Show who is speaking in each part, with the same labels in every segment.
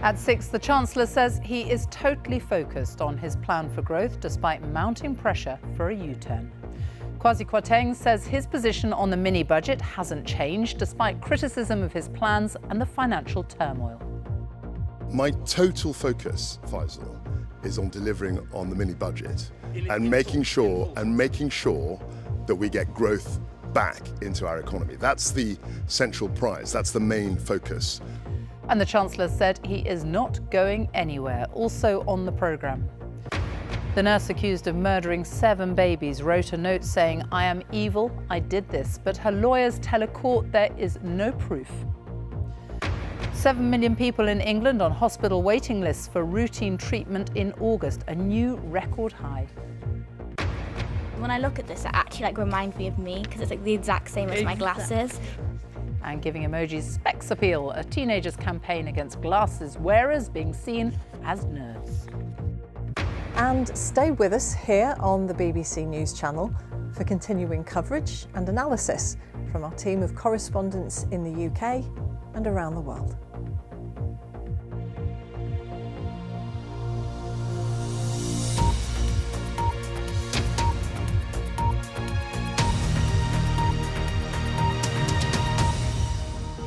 Speaker 1: At 6, the Chancellor says he is totally focused on his plan for growth despite mounting pressure for a U-turn. Kwasi Kwarteng says his position on the mini-budget hasn't changed despite criticism of his plans and the financial turmoil.
Speaker 2: My total focus, Faisal, is on delivering on the mini-budget and making sure that we get growth back into our economy. That's the central prize. That's the main focus.
Speaker 1: And the Chancellor said he is not going anywhere, also on the programme. The nurse accused of murdering 7 babies wrote a note saying, "I am evil, I did this," but her lawyers tell a court there is no proof. 7 million people in England on hospital waiting lists for routine treatment in August, a new record high.
Speaker 3: When I look at this, it actually reminds me of me because it's the exact same as my glasses.
Speaker 1: And giving emojis specs appeal, a teenager's campaign against glasses wearers being seen as nerds.
Speaker 4: And stay with us here on the BBC News Channel for continuing coverage and analysis from our team of correspondents in the UK and around the world.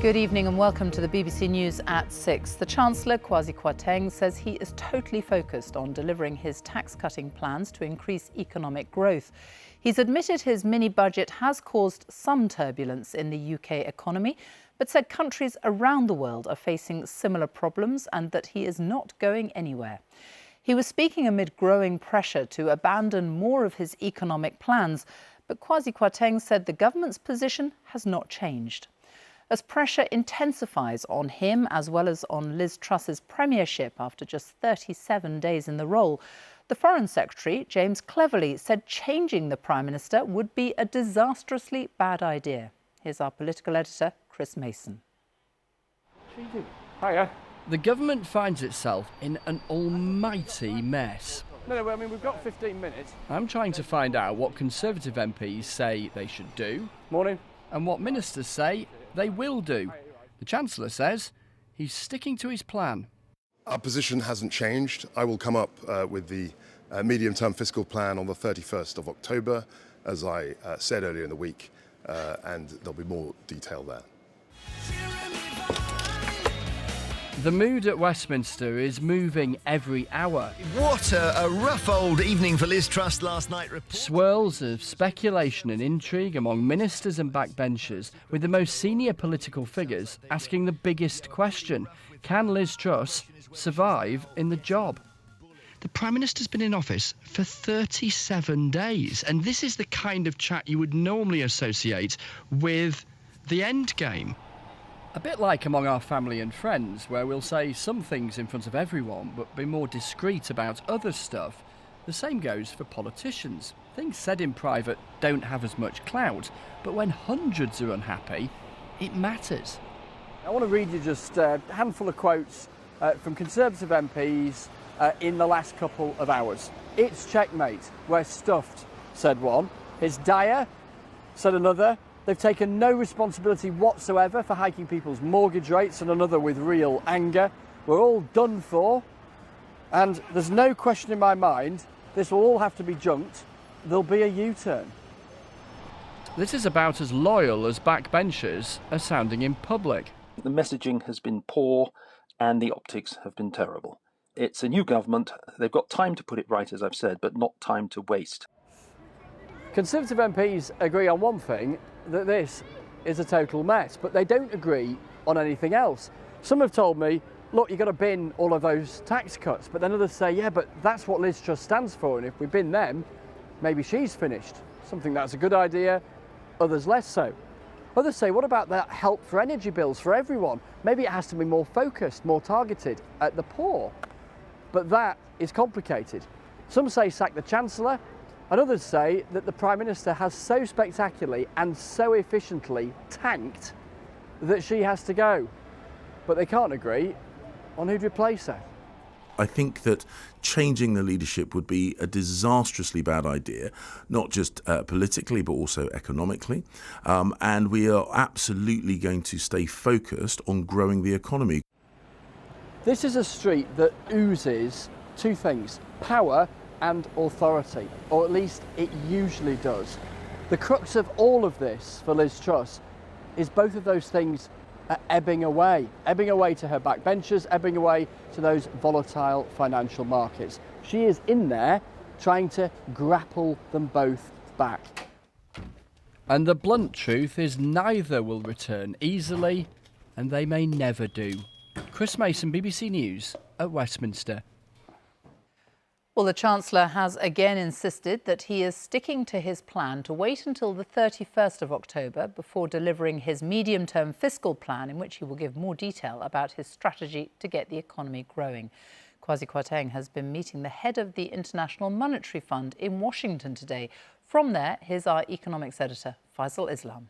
Speaker 1: Good evening and welcome to the BBC News at 6. The Chancellor, Kwasi Kwarteng, says he is totally focused on delivering his tax-cutting plans to increase economic growth. He's admitted his mini-budget has caused some turbulence in the UK economy, but said countries around the world are facing similar problems and that he is not going anywhere. He was speaking amid growing pressure to abandon more of his economic plans, but Kwasi Kwarteng said the government's position has not changed. As pressure intensifies on him as well as on Liz Truss's premiership after just 37 days in the role, the Foreign Secretary, James Cleverly, said changing the Prime Minister would be a disastrously bad idea. Here's our political editor, Chris Mason.
Speaker 5: Hiya.
Speaker 6: The government finds itself in an almighty mess.
Speaker 5: No, we've got 15 minutes.
Speaker 6: I'm trying to find out what Conservative MPs say they should do.
Speaker 5: Morning.
Speaker 6: And what ministers say they will do. The Chancellor says he's sticking to his plan.
Speaker 2: Our position hasn't changed. I will come up with the medium-term fiscal plan on the 31st of October, as I said earlier in the week, and there'll be more detail there.
Speaker 6: The mood at Westminster is moving every hour.
Speaker 7: What a rough old evening for Liz Truss last night.
Speaker 6: Swirls of speculation and intrigue among ministers and backbenchers, with the most senior political figures asking the biggest question: can Liz Truss survive in the job?
Speaker 8: The Prime Minister's been in office for 37 days, and this is the kind of chat you would normally associate with the end game.
Speaker 6: A bit like among our family and friends, where we'll say some things in front of everyone but be more discreet about other stuff. The same goes for politicians. Things said in private don't have as much clout, but when hundreds are unhappy, it matters.
Speaker 5: I want to read you just a handful of quotes from Conservative MPs in the last couple of hours. It's checkmate, we're stuffed, said one. It's dire, said another. They've taken no responsibility whatsoever for hiking people's mortgage rates, and another with real anger. We're all done for, and there's no question in my mind this will all have to be junked. There'll be a U-turn.
Speaker 6: This is about as loyal as backbenchers are sounding in public.
Speaker 9: The messaging has been poor and the optics have been terrible. It's a new government. They've got time to put it right, as I've said, but not time to waste.
Speaker 5: Conservative MPs agree on one thing, that this is a total mess, but they don't agree on anything else. Some have told me, look, you've got to bin all of those tax cuts, but then others say, yeah, but that's what Liz Truss stands for, and if we bin them, maybe she's finished. Some think that's a good idea, others less so. Others say, what about that help for energy bills for everyone? Maybe it has to be more focused, more targeted at the poor. But that is complicated. Some say sack the Chancellor, and others say that the Prime Minister has so spectacularly and so efficiently tanked that she has to go. But they can't agree on who'd replace her.
Speaker 10: I think that changing the leadership would be a disastrously bad idea, not just politically but also economically. And we are absolutely going to stay focused on growing the economy.
Speaker 5: This is a street that oozes two things: power and authority, or at least it usually does. The crux of all of this for Liz Truss is both of those things are ebbing away to her backbenchers, ebbing away to those volatile financial markets. She is in there trying to grapple them both back.
Speaker 6: And the blunt truth is neither will return easily, and they may never do. Chris Mason, BBC News at Westminster.
Speaker 1: Well, the Chancellor has again insisted that he is sticking to his plan to wait until the 31st of October before delivering his medium-term fiscal plan, in which he will give more detail about his strategy to get the economy growing. Kwasi Kwarteng has been meeting the head of the International Monetary Fund in Washington today. From there, here's our economics editor, Faisal Islam.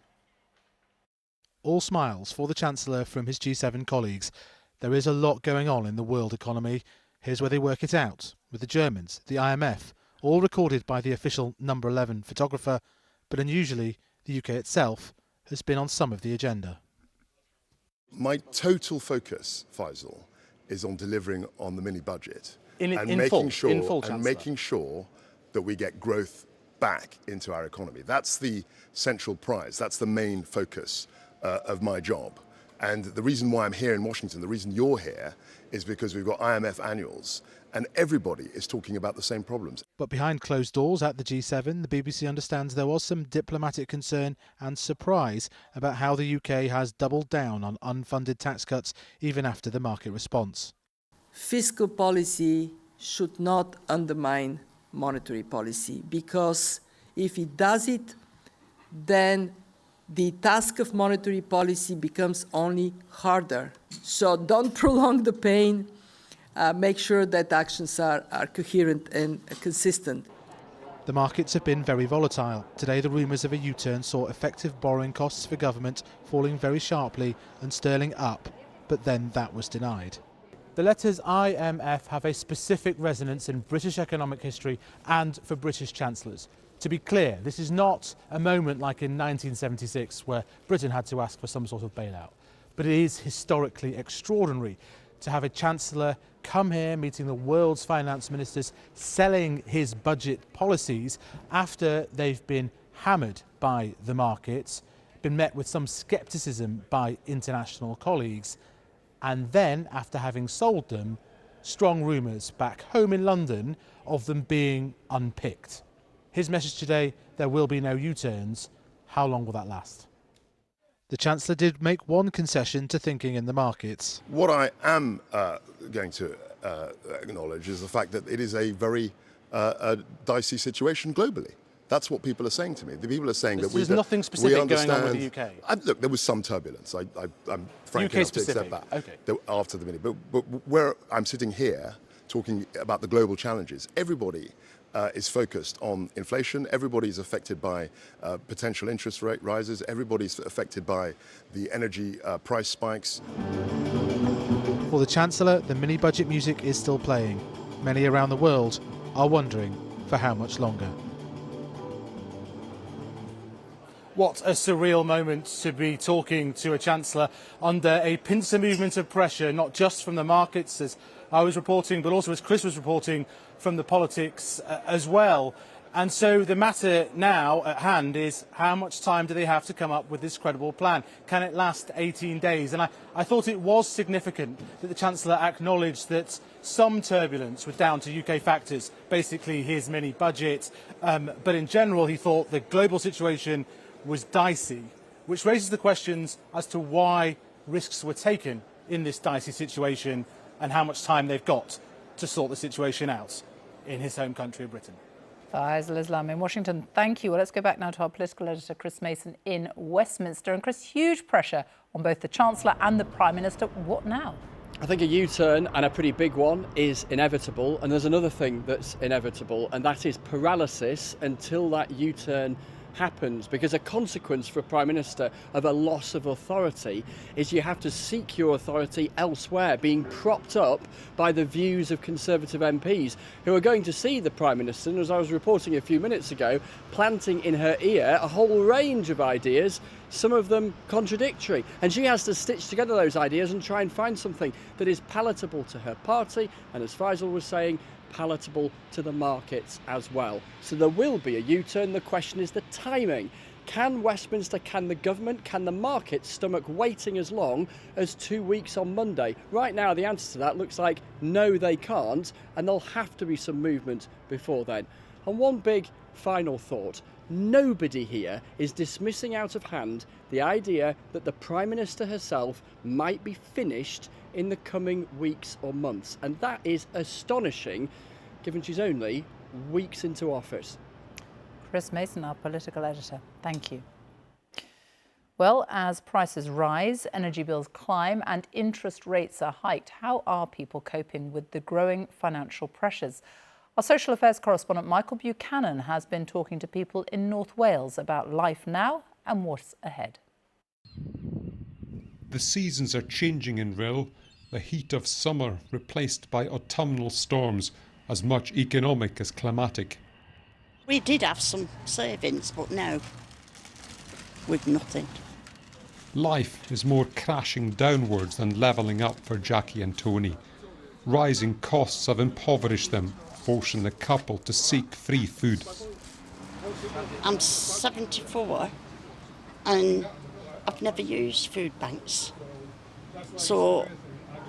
Speaker 11: All smiles for the Chancellor from his G7 colleagues. There is a lot going on in the world economy. Here's where they work it out, with the Germans, the IMF, all recorded by the official number 11 photographer, but unusually, the UK itself has been on some of the agenda.
Speaker 2: My total focus, Faisal, is on delivering on the mini-budget
Speaker 11: In
Speaker 2: making
Speaker 11: full,
Speaker 2: sure that we get growth back into our economy. That's the central prize. That's the main focus of my job. And the reason why I'm here in Washington, the reason you're here, is because we've got IMF annuals and everybody is talking about the same problems.
Speaker 11: But behind closed doors at the G7, the BBC understands there was some diplomatic concern and surprise about how the UK has doubled down on unfunded tax cuts even after the market response.
Speaker 12: Fiscal policy should not undermine monetary policy, because if it does it, then the task of monetary policy becomes only harder. So don't prolong the pain. Make sure that actions are coherent and consistent.
Speaker 11: The markets have been very volatile. Today, the rumours of a U-turn saw effective borrowing costs for government falling very sharply and sterling up, but then that was denied. The letters IMF have a specific resonance in British economic history and for British chancellors. To be clear, this is not a moment like in 1976 where Britain had to ask for some sort of bailout, but it is historically extraordinary to have a chancellor come here meeting the world's finance ministers, selling his budget policies after they've been hammered by the markets, been met with some scepticism by international colleagues, and then, after having sold them, strong rumours back home in London of them being unpicked. His message today: there will be no U-turns. How long will that last? The Chancellor did make one concession to thinking in the markets.
Speaker 2: What I am going to acknowledge is the fact that it is a very dicey situation globally. That's what people are saying to me. The people are saying that
Speaker 11: there's nothing specific going on with the UK.
Speaker 2: Look, there was some turbulence. I'm frankly
Speaker 11: UK
Speaker 2: enough to accept that.
Speaker 11: Okay.
Speaker 2: After the mini, but where I'm sitting here talking about the global challenges, everybody is focused on inflation. Everybody's affected by potential interest rate rises. Everybody's affected by the energy price spikes.
Speaker 11: For the Chancellor, the mini-budget music is still playing. Many around the world are wondering for how much longer.
Speaker 13: What a surreal moment to be talking to a Chancellor under a pincer movement of pressure, not just from the markets, as I was reporting, but also as Chris was reporting, from the politics as well. And so the matter now at hand is, how much time do they have to come up with this credible plan? Can it last 18 days? And I thought it was significant that the Chancellor acknowledged that some turbulence was down to UK factors, basically his mini-budget. But in general, he thought the global situation was dicey, which raises the questions as to why risks were taken in this dicey situation and how much time they've got to sort the situation out in his home country of Britain.
Speaker 1: Faisal Islam in Washington, thank you. Well, let's go back now to our political editor, Chris Mason in Westminster. And Chris, huge pressure on both the Chancellor and the Prime Minister. What now?
Speaker 5: I think a U-turn, and a pretty big one, is inevitable. And there's another thing that's inevitable, and that is paralysis until that U-turn
Speaker 6: happens, because a consequence for a Prime Minister of a loss of authority is you have to seek your authority elsewhere, being propped up by the views of Conservative MPs who are going to see the Prime Minister, and as I was reporting a few minutes ago, planting in her ear a whole range of ideas, some of them contradictory. And she has to stitch together those ideas and try and find something that is palatable to her party, and as Faisal was saying, palatable to the markets as well. So there will be a U-turn. The question is the timing. Can Westminster, can the government, can the market stomach waiting as long as 2 weeks on Monday? Right now, the answer to that looks like no, they can't, and there'll have to be some movement before then. And one big final thought. Nobody here is dismissing out of hand the idea that the Prime Minister herself might be finished in the coming weeks or months. And that is astonishing, given she's only weeks into office.
Speaker 1: Chris Mason, our political editor. Thank you. Well, as prices rise, energy bills climb and interest rates are hiked, how are people coping with the growing financial pressures? Our social affairs correspondent Michael Buchanan has been talking to people in North Wales about life now and what's ahead.
Speaker 14: The seasons are changing in Rhyl, the heat of summer replaced by autumnal storms, as much economic as climatic.
Speaker 15: We did have some savings, but now we've nothing.
Speaker 14: Life is more crashing downwards than levelling up for Jackie and Tony. Rising costs have impoverished them, forcing the couple to seek free food.
Speaker 15: I'm 74 and I've never used food banks. So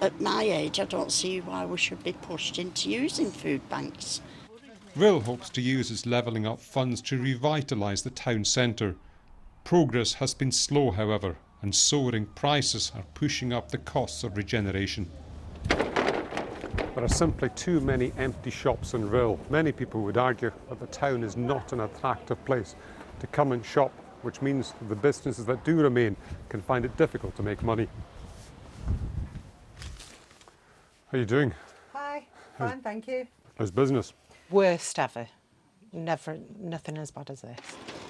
Speaker 15: at my age, I don't see why we should be pushed into using food banks.
Speaker 14: Rhyl hopes to use its levelling up funds to revitalise the town centre. Progress has been slow, however, and soaring prices are pushing up the costs of regeneration.
Speaker 16: There are simply too many empty shops in Rhyl. Many people would argue that the town is not an attractive place to come and shop, which means the businesses that do remain can find it difficult to make money. How are you doing?
Speaker 17: Hi, fine, thank you.
Speaker 16: How's business?
Speaker 17: Worst ever. Nothing as bad as this.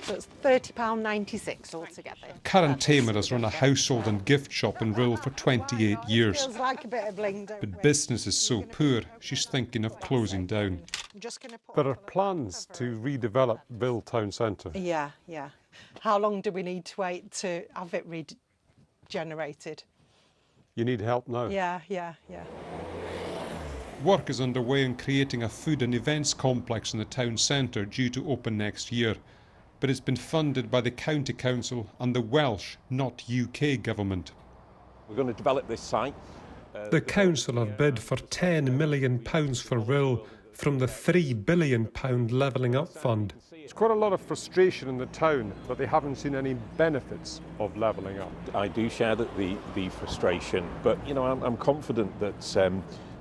Speaker 17: So it's £30.96 altogether.
Speaker 14: Karen Tamer has run a household and gift shop in Rhyl for 28 years.
Speaker 17: Feels like a bit of bling, don't
Speaker 14: But
Speaker 17: we?
Speaker 14: business is so poor, she's thinking of closing down.
Speaker 16: There are plans to redevelop Rhyl town centre.
Speaker 17: Yeah. How long do we need to wait to have it regenerated?
Speaker 16: You need help now.
Speaker 17: Yeah.
Speaker 14: Work is underway in creating a food and events complex in the town centre due to open next year, but it's been funded by the County Council and the Welsh, not UK government.
Speaker 18: We're going to develop this site.
Speaker 16: The council have bid for £10 million for Rhyl from the £3 billion levelling up fund. There's quite a lot of frustration in the town that they haven't seen any benefits of levelling up.
Speaker 18: I do share the frustration, but I'm confident that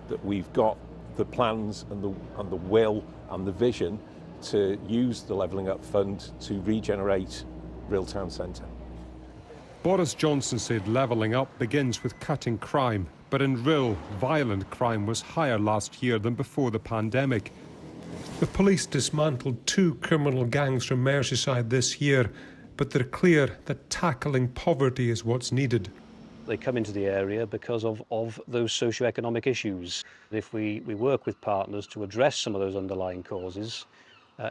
Speaker 18: that we've got the plans and the will and the vision to use the Levelling Up Fund to regenerate Rhyl Town Centre.
Speaker 16: Boris Johnson said levelling up begins with cutting crime, but in Rhyl, violent crime was higher last year than before the pandemic. The police dismantled 2 criminal gangs from Merseyside this year, but they're clear that tackling poverty is what's needed.
Speaker 19: They come into the area because of those socio-economic issues. If we work with partners to address some of those underlying causes,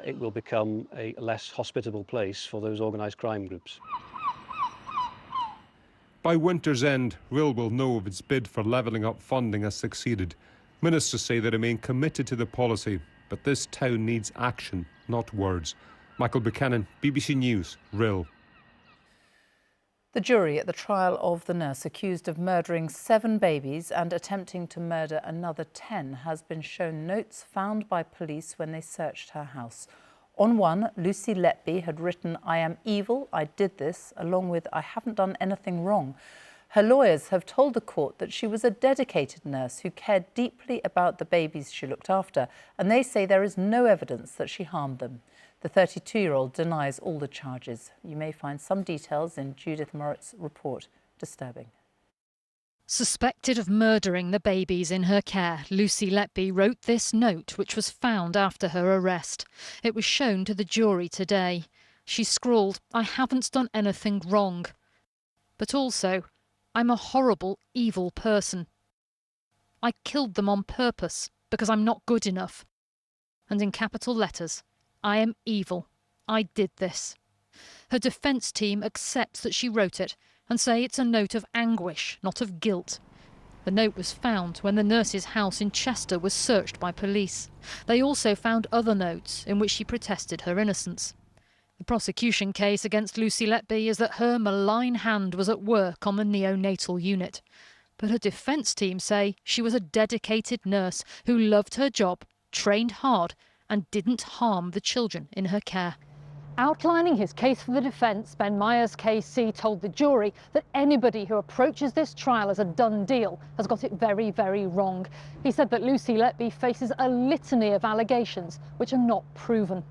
Speaker 19: it will become a less hospitable place for those organised crime groups.
Speaker 16: By winter's end, Rhyl will know if its bid for levelling up funding has succeeded. Ministers say they remain committed to the policy, but this town needs action, not words. Michael Buchanan, BBC News, Rhyl.
Speaker 1: The jury at the trial of the nurse accused of murdering 7 babies and attempting to murder another 10 has been shown notes found by police when they searched her house. On one, Lucy Letby had written, "I am evil, I did this," along with, "I haven't done anything wrong." Her lawyers have told the court that she was a dedicated nurse who cared deeply about the babies she looked after, and they say there is no evidence that she harmed them. The 32-year-old denies all the charges. You may find some details in Judith Moritz' report. Disturbing.
Speaker 20: Suspected of murdering the babies in her care, Lucy Letby wrote this note, which was found after her arrest. It was shown to the jury today. She scrawled, "I haven't done anything wrong. But also, I'm a horrible, evil person. I killed them on purpose because I'm not good enough." And in capital letters, "I am evil. I did this." Her defence team accepts that she wrote it and say it's a note of anguish, not of guilt. The note was found when the nurse's house in Chester was searched by police. They also found other notes in which she protested her innocence. The prosecution case against Lucy Letby is that her malign hand was at work on the neonatal unit. But her defence team say she was a dedicated nurse who loved her job, trained hard, and didn't harm the children in her care. Outlining his case for the defence, Ben Myers KC told the jury that anybody who approaches this trial as a done deal has got it very, very wrong. He said that Lucy Letby faces a litany of allegations which are not proven.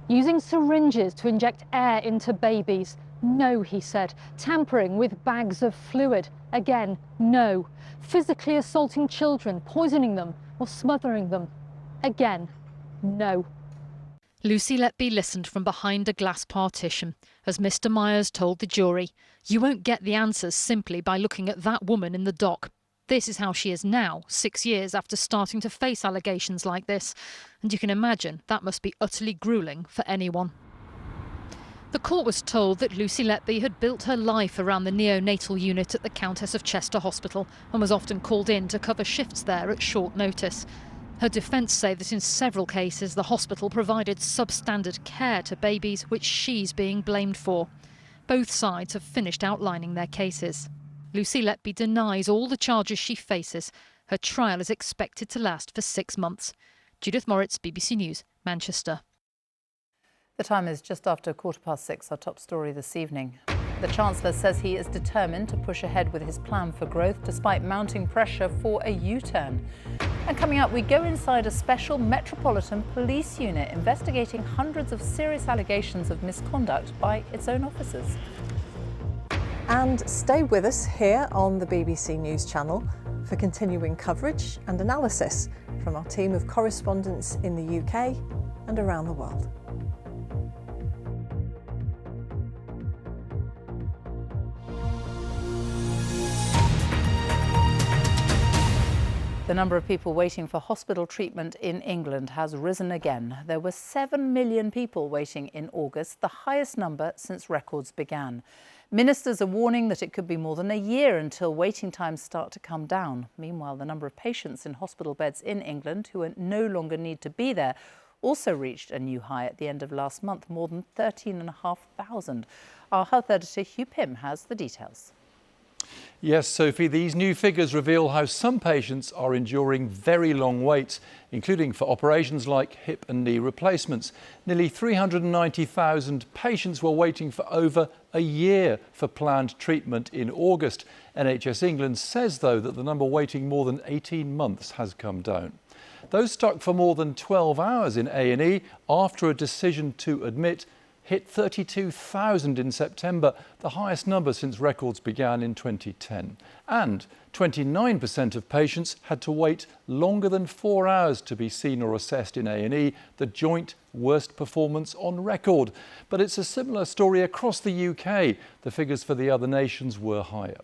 Speaker 20: Using syringes to inject air into babies. No, he said. Tampering with bags of fluid. Again, no. Physically assaulting children, poisoning them or smothering them. Again, no. Lucy Letby listened from behind a glass partition as Mr. Myers told the jury, "You won't get the answers simply by looking at that woman in the dock. This is how she is now, 6 years after starting to face allegations like this. And you can imagine that must be utterly gruelling for anyone." The court was told that Lucy Letby had built her life around the neonatal unit at the Countess of Chester Hospital and was often called in to cover shifts there at short notice. Her defence say that in several cases the hospital provided substandard care to babies, which she's being blamed for. Both sides have finished outlining their cases. Lucy Letby denies all the charges she faces. Her trial is expected to last for 6 months. Judith Moritz, BBC News, Manchester.
Speaker 1: The time is just after 6:15, our top story this evening. The Chancellor says he is determined to push ahead with his plan for growth despite mounting pressure for a U-turn. And coming up, we go inside a special Metropolitan Police unit investigating hundreds of serious allegations of misconduct by its own officers.
Speaker 4: And stay with us here on the BBC News channel for continuing coverage and analysis from our team of correspondents in the UK and around the world.
Speaker 1: The number of people waiting for hospital treatment in England has risen again. There were 7 million people waiting in August, the highest number since records began. Ministers are warning that it could be more than a year until waiting times start to come down. Meanwhile, the number of patients in hospital beds in England who no longer need to be there also reached a new high at the end of last month, more than 13,500. Our health editor Hugh Pym has the details.
Speaker 21: Yes, Sophie, these new figures reveal how some patients are enduring very long waits, including for operations like hip and knee replacements. Nearly 390,000 patients were waiting for over a year for planned treatment in August. NHS England says, though, that the number waiting more than 18 months has come down. Those stuck for more than 12 hours in A&E after a decision to admit hit 32,000 in September, the highest number since records began in 2010. And 29% of patients had to wait longer than 4 hours to be seen or assessed in A&E, the joint worst performance on record. But it's a similar story across the UK. The figures for the other nations were higher.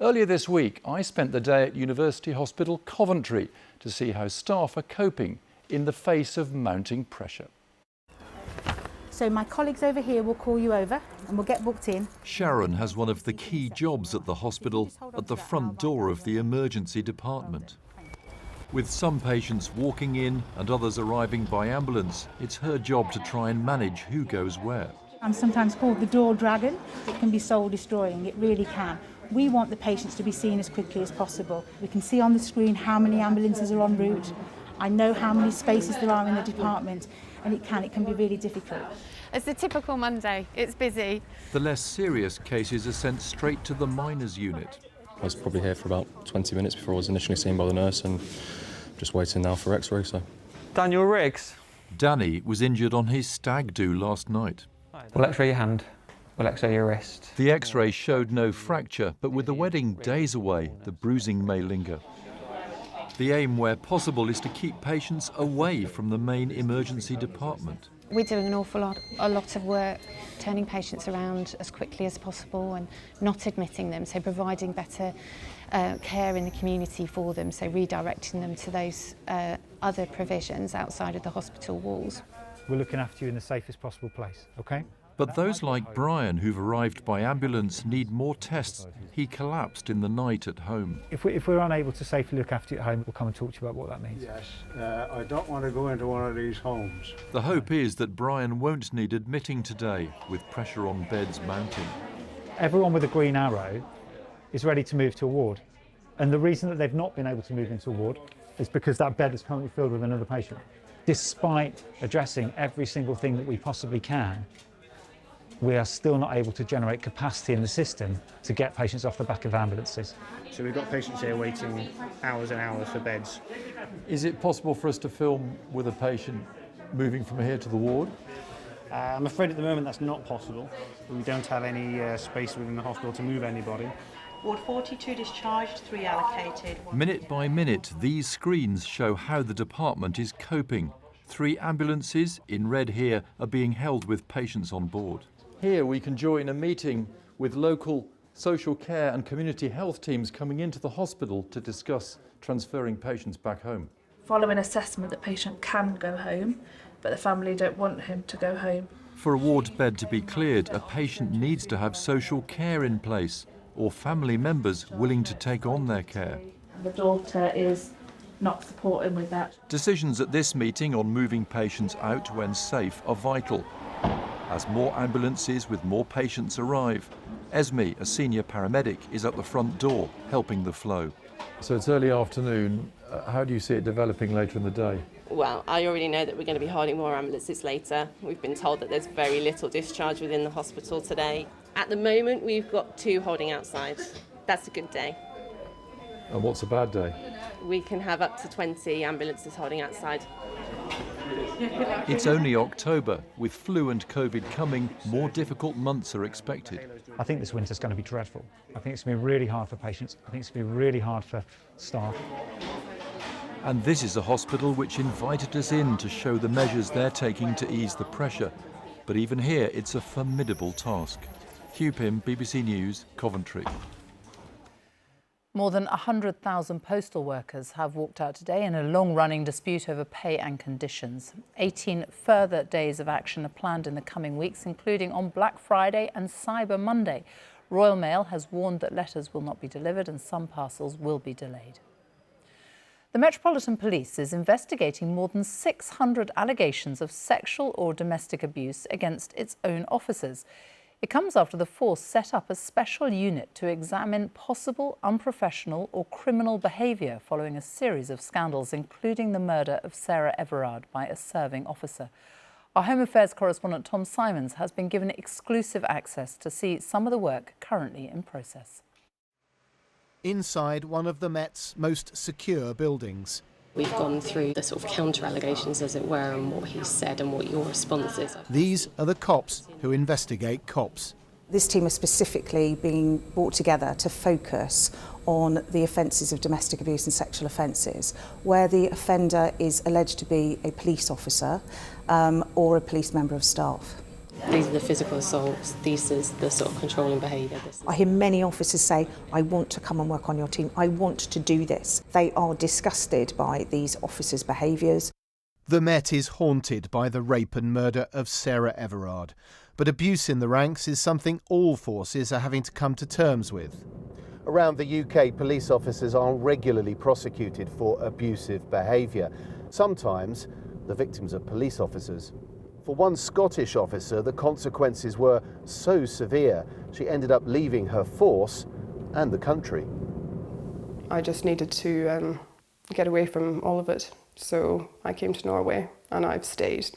Speaker 21: Earlier this week, I spent the day at University Hospital Coventry to see how staff are coping in the face of mounting pressure.
Speaker 22: So my colleagues over here will call you over and we'll get booked in.
Speaker 23: Sharon has one of the key jobs at the hospital, at the front door of the emergency department. With some patients walking in and others arriving by ambulance, it's her job to try and manage who goes where.
Speaker 22: I'm sometimes called the door dragon. It can be soul destroying, it really can. We want the patients to be seen as quickly as possible. We can see on the screen how many ambulances are en route. I know how many spaces there are in the department, and it can be really difficult.
Speaker 24: It's a typical Monday. It's busy.
Speaker 23: The less serious cases are sent straight to the minors unit.
Speaker 25: I was probably here for about 20 minutes before I was initially seen by the nurse, and just waiting now for X-ray. So.
Speaker 26: Daniel Riggs.
Speaker 23: Danny was injured on his stag do last night.
Speaker 26: We'll X-ray your hand. We'll X-ray your wrist.
Speaker 23: The X-ray showed no fracture, but with the wedding days away, the bruising may linger. The aim, where possible, is to keep patients away from the main emergency department.
Speaker 24: We're doing a lot of work turning patients around as quickly as possible and not admitting them, so providing better care in the community for them, so redirecting them to those other provisions outside of the hospital walls.
Speaker 3: We're looking after you in the safest possible place, okay?
Speaker 23: But those like Brian who've arrived by ambulance need more tests. He collapsed in the night at home.
Speaker 3: If we're unable to safely look after you at home, we'll come and talk to you about what that means.
Speaker 7: Yes, I don't want to go into one of these homes.
Speaker 23: The hope is that Brian won't need admitting today, with pressure on beds mounting.
Speaker 3: Everyone with a green arrow is ready to move to a ward. And the reason that they've not been able to move into a ward is because that bed is currently filled with another patient. Despite addressing every single thing that we possibly can, we are still not able to generate capacity in the system to get patients off the back of ambulances. So we've got patients here waiting hours and hours for beds.
Speaker 21: Is it possible for us to film with a patient moving from here to the ward?
Speaker 3: I'm afraid at the moment that's not possible. We don't have any space within the hospital to move anybody.
Speaker 8: Ward 42 discharged, 3 allocated.
Speaker 23: Minute by minute, these screens show how the department is coping. 3 ambulances, in red here, are being held with patients on board.
Speaker 21: Here we can join a meeting with local social care and community health teams coming into the hospital to discuss transferring patients back home.
Speaker 9: Following assessment, the patient can go home, but the family don't want him to go home.
Speaker 23: For a ward bed to be cleared, a patient needs to have social care in place or family members willing to take on their care.
Speaker 9: The daughter is not supporting with that.
Speaker 23: Decisions at this meeting on moving patients out when safe are vital. As more ambulances with more patients arrive, Esme, a senior paramedic, is at the front door helping the flow.
Speaker 21: So it's early afternoon. How do you see it developing later in the day?
Speaker 10: Well, I already know that we're going to be holding more ambulances later. We've been told that there's very little discharge within the hospital today. At the moment, we've got 2 holding outside. That's a good day.
Speaker 21: And what's a bad day?
Speaker 10: We can have up to 20 ambulances holding outside.
Speaker 23: It's only October. With flu and COVID coming, more difficult months are expected.
Speaker 3: I think this winter's going to be dreadful. I think it's going to be really hard for patients. I think it's going to be really hard for staff.
Speaker 23: And this is a hospital which invited us in to show the measures they're taking to ease the pressure. But even here, it's a formidable task. Hugh Pym, BBC News, Coventry.
Speaker 1: More than 100,000 postal workers have walked out today in a long-running dispute over pay and conditions. 18 further days of action are planned in the coming weeks, including on Black Friday and Cyber Monday. Royal Mail has warned that letters will not be delivered and some parcels will be delayed. The Metropolitan Police is investigating more than 600 allegations of sexual or domestic abuse against its own officers. It comes after the force set up a special unit to examine possible unprofessional or criminal behaviour following a series of scandals, including the murder of Sarah Everard by a serving officer. Our Home Affairs correspondent Tom Simons has been given exclusive access to see some of the work currently in process.
Speaker 12: Inside one of the Met's most secure buildings.
Speaker 27: We've gone through the sort of counter-allegations, as it were, and what he said and what your response is.
Speaker 12: These are the cops who investigate cops.
Speaker 28: This team is specifically being brought together to focus on the offences of domestic abuse and sexual offences, where the offender is alleged to be a police officer or a police member of staff.
Speaker 27: These are the physical assaults, this is the sort of controlling behaviour.
Speaker 28: I hear many officers say, I want to come and work on your team, I want to do this. They are disgusted by these officers' behaviours.
Speaker 12: The Met is haunted by the rape and murder of Sarah Everard, but abuse in the ranks is something all forces are having to come to terms with. Around the UK, police officers are regularly prosecuted for abusive behaviour. Sometimes the victims are police officers. For one Scottish officer, the consequences were so severe, she ended up leaving her force and the country.
Speaker 29: I just needed to get away from all of it, so I came to Norway and I've stayed.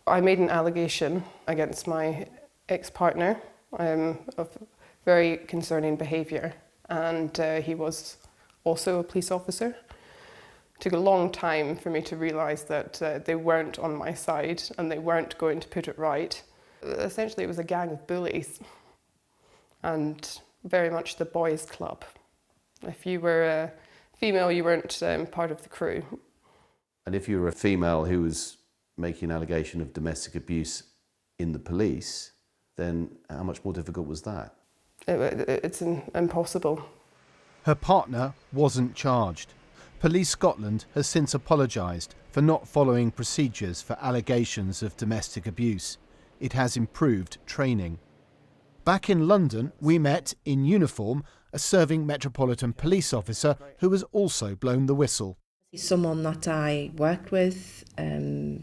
Speaker 29: I made an allegation against my ex-partner of very concerning behaviour, and he was also a police officer. It took a long time for me to realise that they weren't on my side and they weren't going to put it right. Essentially, it was a gang of bullies and very much the boys' club. If you were a female, you weren't part of the crew.
Speaker 30: And if you were a female who was
Speaker 2: making an allegation of domestic abuse in the police, then how much more difficult was that?
Speaker 29: It's impossible.
Speaker 12: Her partner wasn't charged. Police Scotland has since apologised for not following procedures for allegations of domestic abuse. It has improved training. Back in London, we met, in uniform, a serving Metropolitan Police officer who has also blown the whistle.
Speaker 5: Someone that I worked with,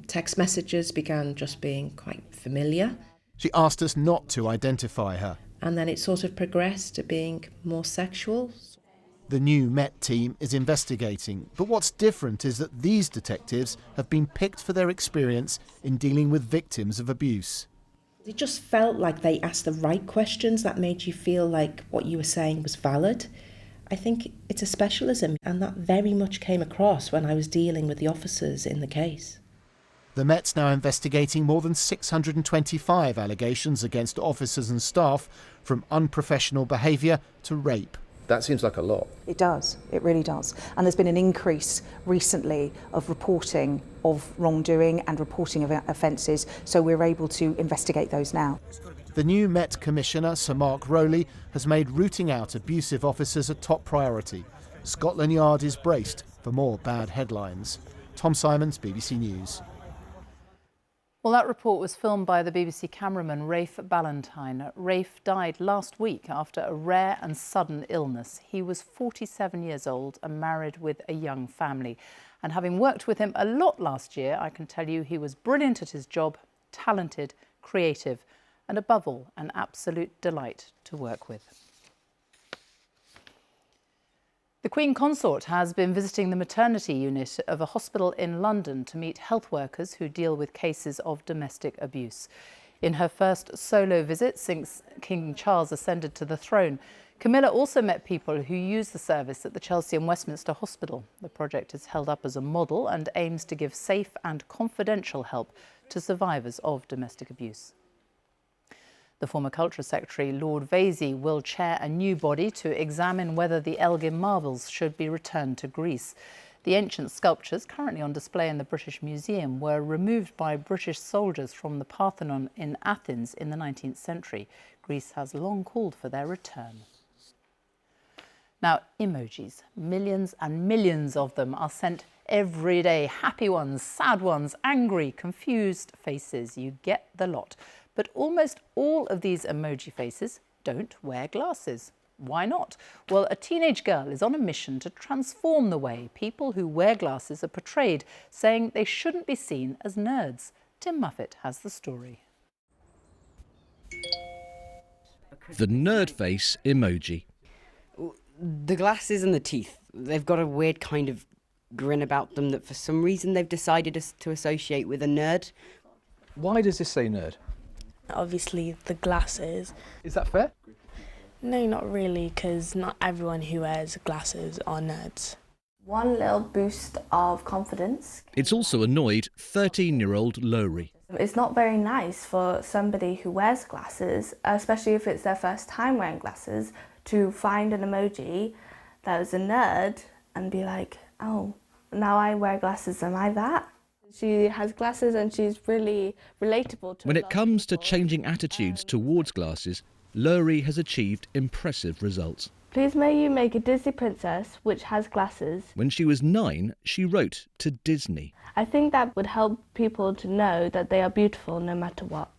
Speaker 5: text messages began just being quite familiar.
Speaker 12: She asked us not to identify her.
Speaker 5: And then it sort of progressed to being more sexual.
Speaker 12: The new Met team is investigating, but what's different is that these detectives have been picked for their experience in dealing with victims of abuse.
Speaker 5: It just felt like they asked the right questions that made you feel like what you were saying was valid. I think it's a specialism, and that very much came across when I was dealing with the officers in the case.
Speaker 12: The Met's now investigating more than 625 allegations against officers and staff, from unprofessional behaviour to rape.
Speaker 2: That seems like a lot.
Speaker 28: It does, it really does. And there's been an increase recently of reporting of wrongdoing and reporting of offences, so we're able to investigate those now.
Speaker 12: The new Met Commissioner, Sir Mark Rowley, has made rooting out abusive officers a top priority. Scotland Yard is braced for more bad headlines. Tom Simons, BBC News.
Speaker 1: Well, that report was filmed by the BBC cameraman Rafe Ballantyne. Rafe died last week after a rare and sudden illness. He was 47 years old and married with a young family. And having worked with him a lot last year, I can tell you he was brilliant at his job, talented, creative, and above all, an absolute delight to work with. The Queen Consort has been visiting the maternity unit of a hospital in London to meet health workers who deal with cases of domestic abuse. In her first solo visit since King Charles ascended to the throne, Camilla also met people who use the service at the Chelsea and Westminster Hospital. The project is held up as a model and aims to give safe and confidential help to survivors of domestic abuse. The former Culture Secretary, Lord Vasey, will chair a new body to examine whether the Elgin marbles should be returned to Greece. The ancient sculptures currently on display in the British Museum were removed by British soldiers from the Parthenon in Athens in the 19th century. Greece has long called for their return. Now, emojis, millions and millions of them are sent every day. Happy ones, sad ones, angry, confused faces. You get the lot. But almost all of these emoji faces don't wear glasses. Why not? Well, a teenage girl is on a mission to transform the way people who wear glasses are portrayed, saying they shouldn't be seen as nerds. Tim Muffet has the story.
Speaker 6: The nerd face emoji.
Speaker 11: The glasses and the teeth, they've got a weird kind of grin about them that for some reason they've decided to associate with a nerd.
Speaker 13: Why does this say nerd?
Speaker 14: Obviously the glasses.
Speaker 13: Is that fair?
Speaker 14: No, not really, because not everyone who wears glasses are nerds.
Speaker 15: One little boost of confidence.
Speaker 6: It's also annoyed 13-year-old Lowry.
Speaker 15: It's not very nice for somebody who wears glasses, especially if it's their first time wearing glasses, to find an emoji that is a nerd and be like, oh, now I wear glasses, am I that?
Speaker 14: She has glasses and she's really relatable to
Speaker 6: When it comes to changing attitudes towards glasses, Lowry has achieved impressive results.
Speaker 15: Please may you make a Disney princess which has glasses.
Speaker 6: When she was 9, she wrote to Disney.
Speaker 15: I think that would help people to know that they are beautiful no matter what.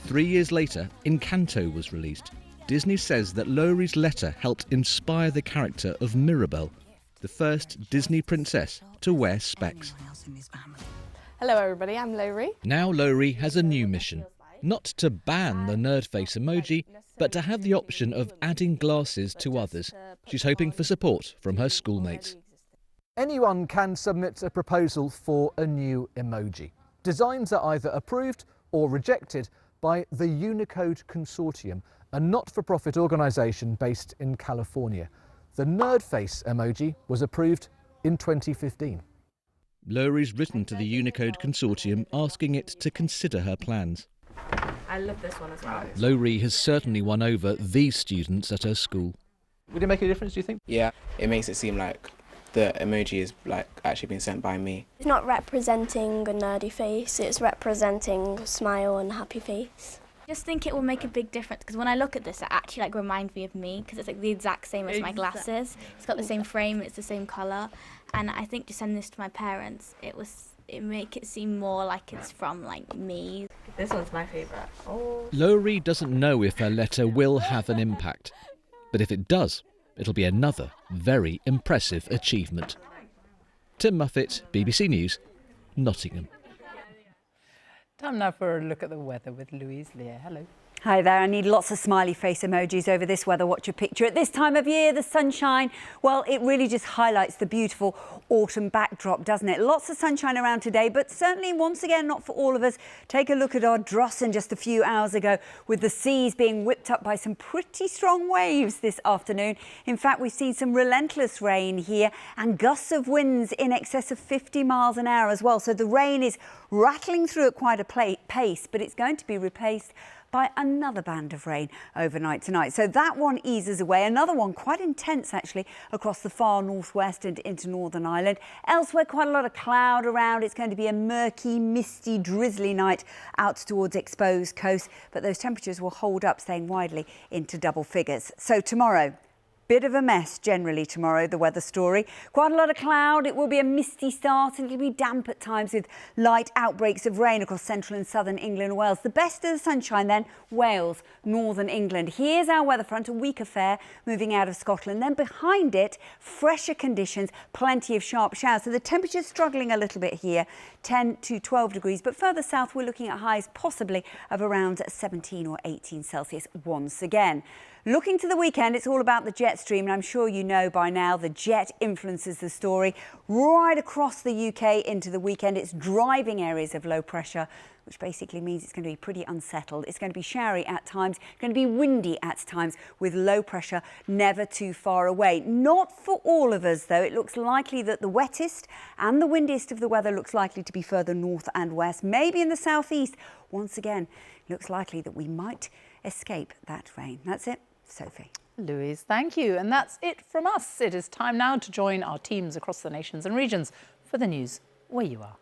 Speaker 6: 3 years later, Encanto was released. Disney says that Lowry's letter helped inspire the character of Mirabel, the first Disney princess to wear specs.
Speaker 14: Hello everybody, I'm Lowry.
Speaker 6: Now Lowry has a new mission. Not to ban the nerd face emoji, but to have the option of adding glasses to others. She's hoping for support from her schoolmates.
Speaker 13: Anyone can submit a proposal for a new emoji. Designs are either approved or rejected by the Unicode Consortium, a not-for-profit organisation based in California. The nerd face emoji was approved in 2015.
Speaker 6: Lowry's written to the Unicode Consortium asking it to consider her plans.
Speaker 14: I love this one as well.
Speaker 6: Lowry has certainly won over these students at her school.
Speaker 13: Would it make a difference, do you think?
Speaker 17: Yeah, it makes it seem like
Speaker 4: the emoji is like actually been sent by me.
Speaker 16: It's not representing a nerdy face, it's representing a smile and a happy face.
Speaker 17: I just think it will make a big difference because when I look at this, it actually like reminds me of me because it's like the exact same as my glasses. It's got the same frame, it's the same colour, and I think just sending this to my parents, it make it seem more like it's from like me.
Speaker 15: This one's my favourite. Oh.
Speaker 6: Lowry doesn't know if her letter will have an impact, but if it does, it'll be another very impressive achievement. Tim Muffet, BBC News, Nottingham.
Speaker 1: Time now for a look at the weather with Louise Lear. Hello.
Speaker 18: Hi there, I need lots of smiley face emojis over this weather watcher picture. At this time of year, the sunshine, well, it really just highlights the beautiful autumn backdrop, doesn't it? Lots of sunshine around today, but certainly once again, not for all of us. Take a look at our Drossen just a few hours ago with the seas being whipped up by some pretty strong waves this afternoon. In fact, we've seen some relentless rain here and gusts of winds in excess of 50 miles an hour as well. So the rain is rattling through at quite a pace, but it's going to be replaced by another band of rain overnight tonight. So that one eases away. Another one quite intense actually across the far northwest and into Northern Ireland. Elsewhere, quite a lot of cloud around. It's going to be a murky, misty, drizzly night out towards exposed coast, but those temperatures will hold up, staying widely into double figures. So tomorrow, bit of a mess generally tomorrow, the weather story. Quite a lot of cloud. It will be a misty start and it'll be damp at times with light outbreaks of rain across central and southern England and Wales. The best of the sunshine then, Wales, northern England. Here's our weather front, a weak affair moving out of Scotland. Then behind it, fresher conditions, plenty of sharp showers. So the temperature's struggling a little bit here, 10 to 12 degrees. But further south, we're looking at highs possibly of around 17 or 18 Celsius once again. Looking to the weekend, it's all about the jet stream, and I'm sure you know by now the jet influences the story right across the UK into the weekend. It's driving areas of low pressure, which basically means it's going to be pretty unsettled. It's going to be showery at times, going to be windy at times with low pressure never too far away. Not for all of us, though. It looks likely that the wettest and the windiest of the weather looks likely to be further north and west, maybe in the southeast. Once again, it looks likely that we might escape that rain. That's it. Sophie.
Speaker 1: Louise, thank you. And that's it from us. It is time now to join our teams across the nations and regions for the news where you are.